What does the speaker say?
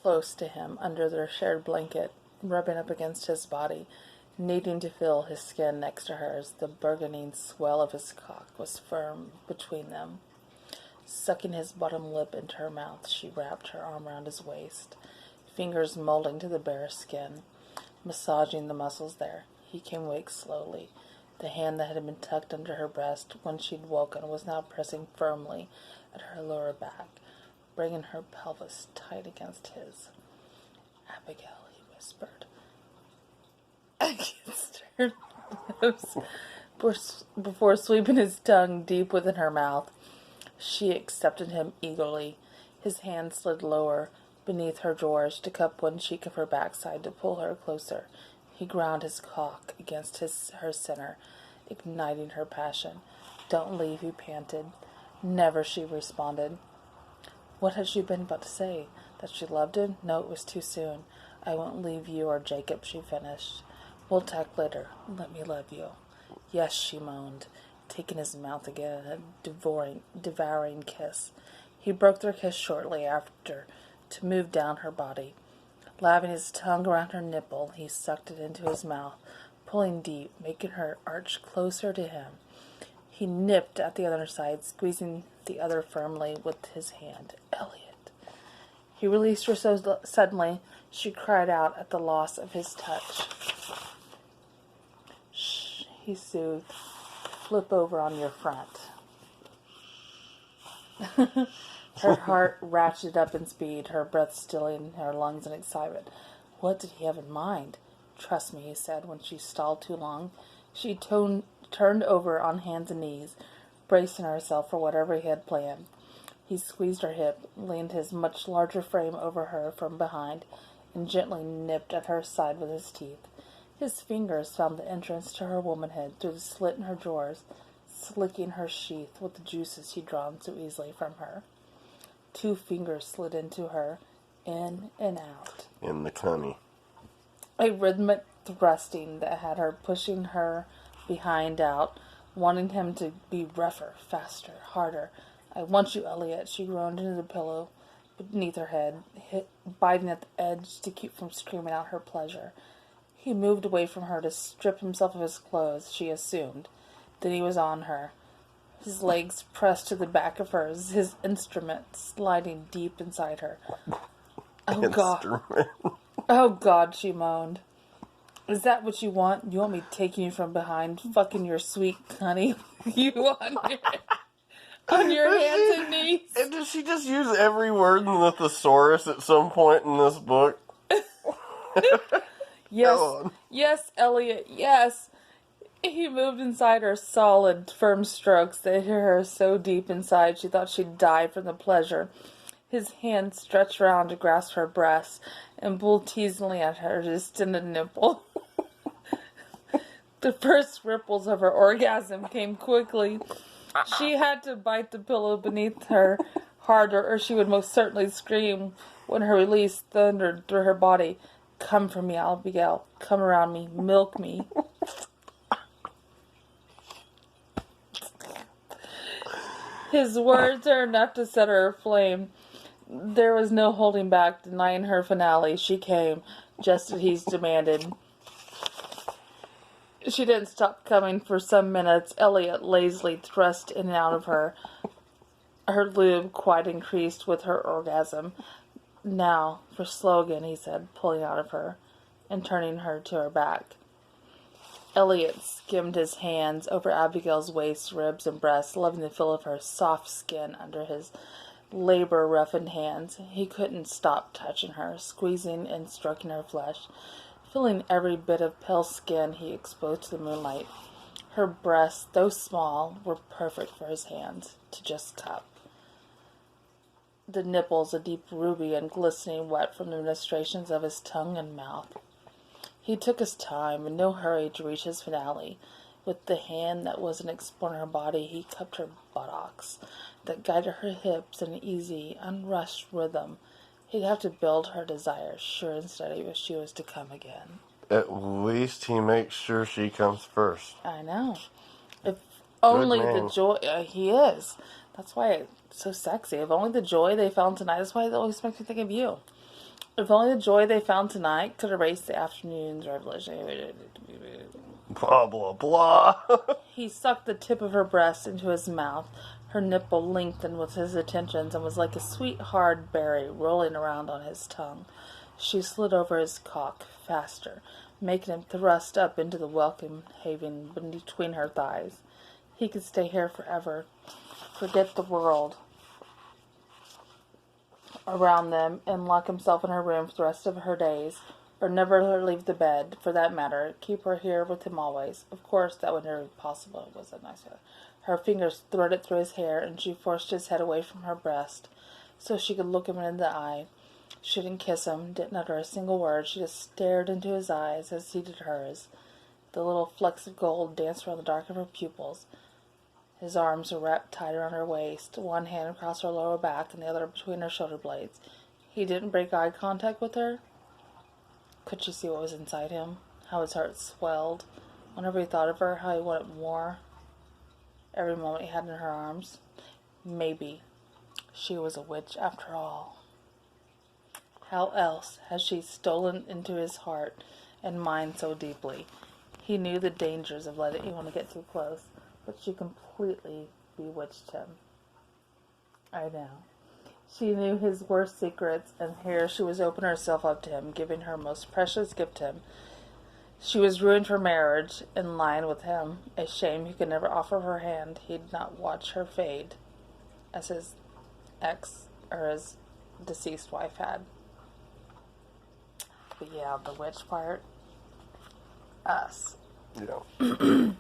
close to him under their shared blanket, rubbing up against his body, needing to feel his skin next to hers. The burgeoning swell of his cock was firm between them. Sucking his bottom lip into her mouth, she wrapped her arm around his waist, fingers molding to the bare skin, massaging the muscles there. He came awake slowly. The hand that had been tucked under her breast when she'd woken was now pressing firmly at her lower back, bringing her pelvis tight against his. "Abigail," he whispered, against her lips, before sweeping his tongue deep within her mouth. She accepted him eagerly. His hand slid lower beneath her drawers to cup one cheek of her backside to pull her closer. He ground his cock against her center, igniting her passion. "Don't leave," he panted. "Never," she responded. What had she been about to say? That she loved him? No, it was too soon. "I won't leave you or Jacob," she finished. "We'll talk later. Let me love you." "Yes," she moaned, taking his mouth again in a devouring kiss. He broke their kiss shortly after to move down her body. Laving his tongue around her nipple, he sucked it into his mouth, pulling deep, making her arch closer to him. He nipped at the other side, squeezing the other firmly with his hand. "Elliot." He released her so suddenly, she cried out at the loss of his touch. "Shh," he soothed. "Flip over on your front." Her heart ratcheted up in speed, her breath stilling her lungs in excitement. What did he have in mind? "Trust me," he said when she stalled too long. She turned over on hands and knees, bracing herself for whatever he had planned. He squeezed her hip, leaned his much larger frame over her from behind, and gently nipped at her side with his teeth. His fingers found the entrance to her womanhood through the slit in her drawers, slicking her sheath with the juices he'd drawn so easily from her. 2 fingers slid into her, in and out. In the cunny. A rhythmic thrusting that had her pushing her behind out, wanting him to be rougher, faster, harder. "I want you, Elliot," she groaned into the pillow beneath her head, biting at the edge to keep from screaming out her pleasure. He moved away from her to strip himself of his clothes, she assumed. Then he was on her, his legs pressed to the back of hers, his instrument sliding deep inside her. "Oh, God. Oh, God," she moaned. "Is that what you want? You want me taking you from behind, fucking your sweet honey? You on your hands and knees?" And does she just use every word in the thesaurus at some point in this book? Yes, Elliot, yes. He moved inside her, solid, firm strokes that hit her so deep inside she thought she'd die from the pleasure. His hand stretched around to grasp her breasts and pulled teasingly at her distended nipple. The first ripples of her orgasm came quickly. She had to bite the pillow beneath her harder, or she would most certainly scream when her release thundered through her body. "Come for me, Abigail. Come around me. Milk me." His words are enough to set her aflame. There was no holding back, denying her finale. She came, just as he's demanded. She didn't stop coming for some minutes. Elliot lazily thrust in and out of her. Her lube quite increased with her orgasm. "Now, for slow again," he said, pulling out of her and turning her to her back. Elliot skimmed his hands over Abigail's waist, ribs, and breasts, loving the feel of her soft skin under his labor-roughened hands. He couldn't stop touching her, squeezing and stroking her flesh, feeling every bit of pale skin he exposed to the moonlight. Her breasts, though small, were perfect for his hands to just cup. The nipples a deep ruby and glistening wet from the ministrations of his tongue and mouth. He took his time, in no hurry to reach his finale. With the hand that wasn't exploring her body, he cupped her buttocks, that guided her hips in an easy, unrushed rhythm. He'd have to build her desire, sure and steady, if she was to come again. At least he makes sure she comes first. I know. If only the joy... he is. That's why it's so sexy. If only the joy they found tonight, that's why it always makes me think of you. If only the joy they found tonight could erase the afternoon's revelation. Blah, blah, blah. He sucked the tip of her breast into his mouth. Her nipple lengthened with his attentions and was like a sweet hard berry rolling around on his tongue. She slid over his cock faster, making him thrust up into the welcome haven between her thighs. He could stay here forever, forget the world around them, and lock himself in her room for the rest of her days, or never leave the bed, for that matter, keep her here with him always. Of course, that would never be possible. It was a nice way. Her fingers threaded through his hair, and she forced his head away from her breast, so she could look him in the eye. She didn't kiss him, didn't utter a single word. She just stared into his eyes as he did hers. The little flecks of gold danced around the dark of her pupils. His arms were wrapped tight around her waist, one hand across her lower back and the other between her shoulder blades. He didn't break eye contact with her. Could she see what was inside him? How his heart swelled. Whenever he thought of her, how he wanted more. Every moment he had in her arms. Maybe she was a witch after all. How else had she stolen into his heart and mind so deeply? He knew the dangers of letting anyone get too close, but she completely bewitched him. I know. She knew his worst secrets, and here she was opening herself up to him, giving her most precious gift to him. She was ruined for marriage, in line with him. A shame he could never offer her hand. He'd not watch her fade, as his ex, or his deceased wife had. But yeah, the witch part, us. Yeah.